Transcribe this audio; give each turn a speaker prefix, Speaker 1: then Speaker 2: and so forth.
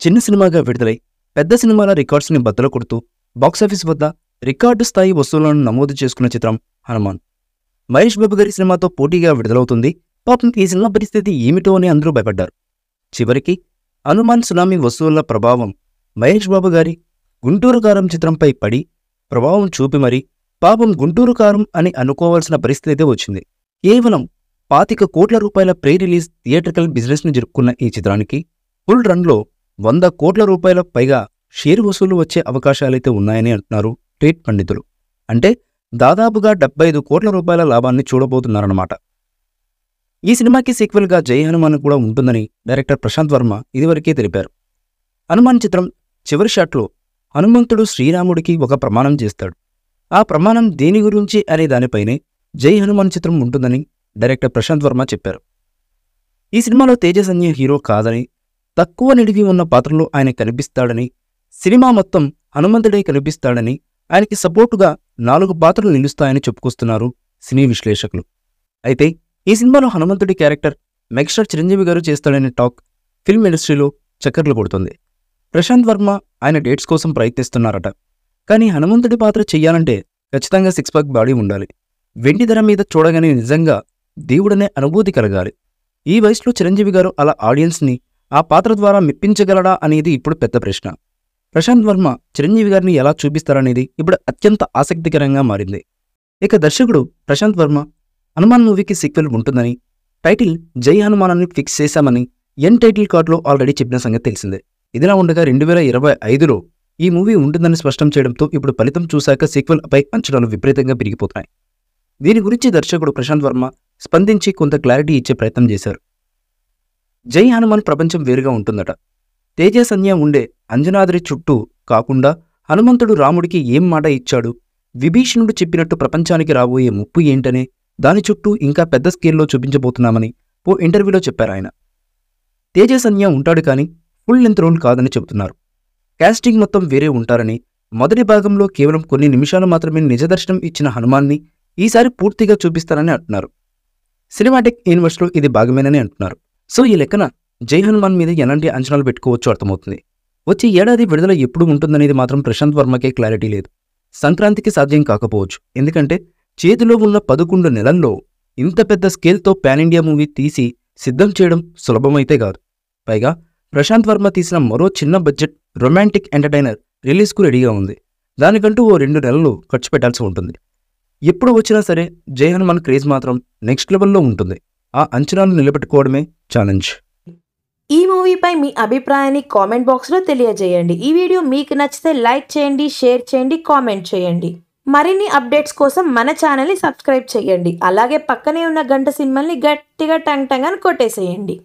Speaker 1: చిన్న సినిమాగా విడుదలై పెద్ద సినిమాల రికార్డ్స్ని బద్దలు కొడుతూ బాక్సాఫీస్ వద్ద రికార్డు స్థాయి వసూళ్లను నమోదు చేసుకున్న చిత్రం హనుమాన్. మహేష్ బాబు గారి సినిమాతో పోటీగా విడుదలవుతుంది. పాపం ఈ సినిమా పరిస్థితి ఏమిటో అని అందరూ భయపడ్డారు. చివరికి హనుమాన్ సునామీ వసూళ్ల ప్రభావం మహేష్ బాబు గారి గుంటూరు కారం చిత్రంపై పడి ప్రభావం చూపి మరీ పాపం గుంటూరు కారం అని అనుకోవాల్సిన పరిస్థితి వచ్చింది. కేవలం 25 కోట్ల రూపాయల ప్రీ రిలీజ్ థియేట్రికల్ బిజినెస్ను జరుపుకున్న ఈ చిత్రానికి ఫుల్ రన్లో 100 కోట్ల రూపాయల పైగా షేర్ వసూలు వచ్చే అవకాశాలైతే ఉన్నాయని అంటున్నారు ట్రేడ్ పండితులు. అంటే దాదాపుగా 75 కోట్ల రూపాయల లాభాన్ని చూడబోతున్నారన్నమాట. ఈ సినిమాకి సీక్వెల్గా జై హనుమాన్ కూడా ఉంటుందని డైరెక్టర్ ప్రశాంత్ వర్మ ఇదివరకే తెలిపారు. హనుమాన్ చిత్రం చివరి షాట్లో హనుమంతుడు శ్రీరాముడికి ఒక ప్రమాణం చేస్తాడు. ఆ ప్రమాణం దేని గురించి అనే దానిపైనే జై హనుమాన్ చిత్రం ఉంటుందని డైరెక్టర్ ప్రశాంత్ వర్మ చెప్పారు. ఈ సినిమాలో తేజస్ అన్య హీరో కాదని, తక్కువ నిడివి ఉన్న పాత్రలో ఆయన కనిపిస్తాడని, సినిమా మొత్తం హనుమంతుడే కనిపిస్తాడని, ఆయనకి సపోర్టుగా 4 పాత్రలు నిలుస్తాయని చెప్పుకొస్తున్నారు సినీ విశ్లేషకులు. అయితే ఈ సినిమాలో హనుమంతుడి క్యారెక్టర్ మెగాస్టార్ చిరంజీవి గారు చేస్తాడనే టాక్ ఫిల్మ్ ఇండస్ట్రీలో చక్కర్లు కొడుతుంది. ప్రశాంత్ వర్మ ఆయన డేట్స్ కోసం ప్రయత్నిస్తున్నారట. కానీ హనుమంతుడి పాత్ర చెయ్యాలంటే ఖచ్చితంగా 6 ప్యాక్ బాడీ ఉండాలి. వెండి ధర మీద చూడగానే నిజంగా దేవుడనే అనుభూతి కలగాలి. ఈ వయసులో చిరంజీవి గారు అలా ఆడియన్స్ని ఆ పాత్ర ద్వారా మెప్పించగలడా అనేది ఇప్పుడు పెద్ద ప్రశ్న. ప్రశాంత్ వర్మ చిరంజీవి గారిని ఎలా చూపిస్తారనేది ఇప్పుడు అత్యంత ఆసక్తికరంగా మారింది. ఇక దర్శకుడు ప్రశాంత్ వర్మ హనుమాన్ మూవీకి సీక్వెల్ ఉంటుందని, టైటిల్ జై హనుమాన్ అని ఫిక్స్ చేశామని ఎన్ టైటిల్ కార్డులో ఆల్రెడీ చెప్పిన సంగతి తెలిసిందే. ఇదిలా ఉండగా 2025లో ఈ మూవీ ఉంటుందని స్పష్టం చేయడంతో ఇప్పుడు ఫలితం చూశాక సీక్వెల్ పై అంచనాలు విపరీతంగా పెరిగిపోతున్నాయి. దీని గురించి దర్శకుడు ప్రశాంత్ వర్మ స్పందించి కొంత క్లారిటీ ఇచ్చే ప్రయత్నం చేశారు. జై హనుమాన్ ప్రపంచం వేరుగా ఉంటుందట. తేజస్ అన్య ఉండే అంజనాద్రి చుట్టూ కాకుండా హనుమంతుడు రాముడికి ఏం మాట ఇచ్చాడు, విభీషణుడు చెప్పినట్టు ప్రపంచానికి రాబోయే ముప్పు ఏంటనే దాని చుట్టూ ఇంకా పెద్ద స్కేల్లో చూపించబోతున్నామని ఓ ఇంటర్వ్యూలో చెప్పారాయన. తేజస్ అన్య ఉంటాడు కానీ ఫుల్ లెంత్ రోల్ కాదని చెబుతున్నారు. కాస్టింగ్ మొత్తం వేరే ఉంటారని, మొదటి భాగంలో కేవలం కొన్ని నిమిషాలు మాత్రమే నిజదర్శనం ఇచ్చిన హనుమాన్ని ఈసారి పూర్తిగా చూపిస్తారని అంటున్నారు. సినిమాటిక్ యూనివర్స్లో ఇది భాగమేనని అంటున్నారు. సో ఈ లెక్కన జై హనుమాన్ మీద ఎలాంటి అంచనాలు పెట్టుకోవచ్చో అర్థమవుతుంది. వచ్చే ఏడాది విడుదల ఎప్పుడు ఉంటుందనేది మాత్రం ప్రశాంత్ వర్మకే క్లారిటీ లేదు. సంక్రాంతికి సాధ్యం కాకపోవచ్చు. ఎందుకంటే చేతిలో ఉన్న 11 నెలల్లో ఇంత పెద్ద స్కేల్తో పాన్ ఇండియా మూవీ తీసి సిద్ధం చేయడం సులభమైతే కాదు. పైగా ప్రశాంత్ వర్మ తీసిన మరో చిన్న బడ్జెట్ రొమాంటిక్ ఎంటర్టైనర్ రిలీజ్కు రెడీగా ఉంది. దానికంటూ ఓ 2 నెలలు ఖర్చు పెట్టాల్సి ఉంటుంది. ఎప్పుడు వచ్చినా సరే జై హనుమాన్ క్రేజ్ మాత్రం నెక్స్ట్ లెవెల్లో ఉంటుంది. ఆ అంచనాలు నిలబెట్టుకోవడమే ఛాలెంజ్.
Speaker 2: ఈ మూవీపై మీ అభిప్రాయాన్ని కామెంట్ బాక్స్లో తెలియజేయండి. ఈ వీడియో మీకు నచ్చితే లైక్ చేయండి, షేర్ చేయండి, కామెంట్ చేయండి. మరిన్ని అప్డేట్స్ కోసం మన ఛానల్ని సబ్స్క్రైబ్ చేయండి. అలాగే పక్కనే ఉన్న గంట సింబల్ని గట్టిగా టంగ్ టంగ్ అని కొట్టేసేయండి.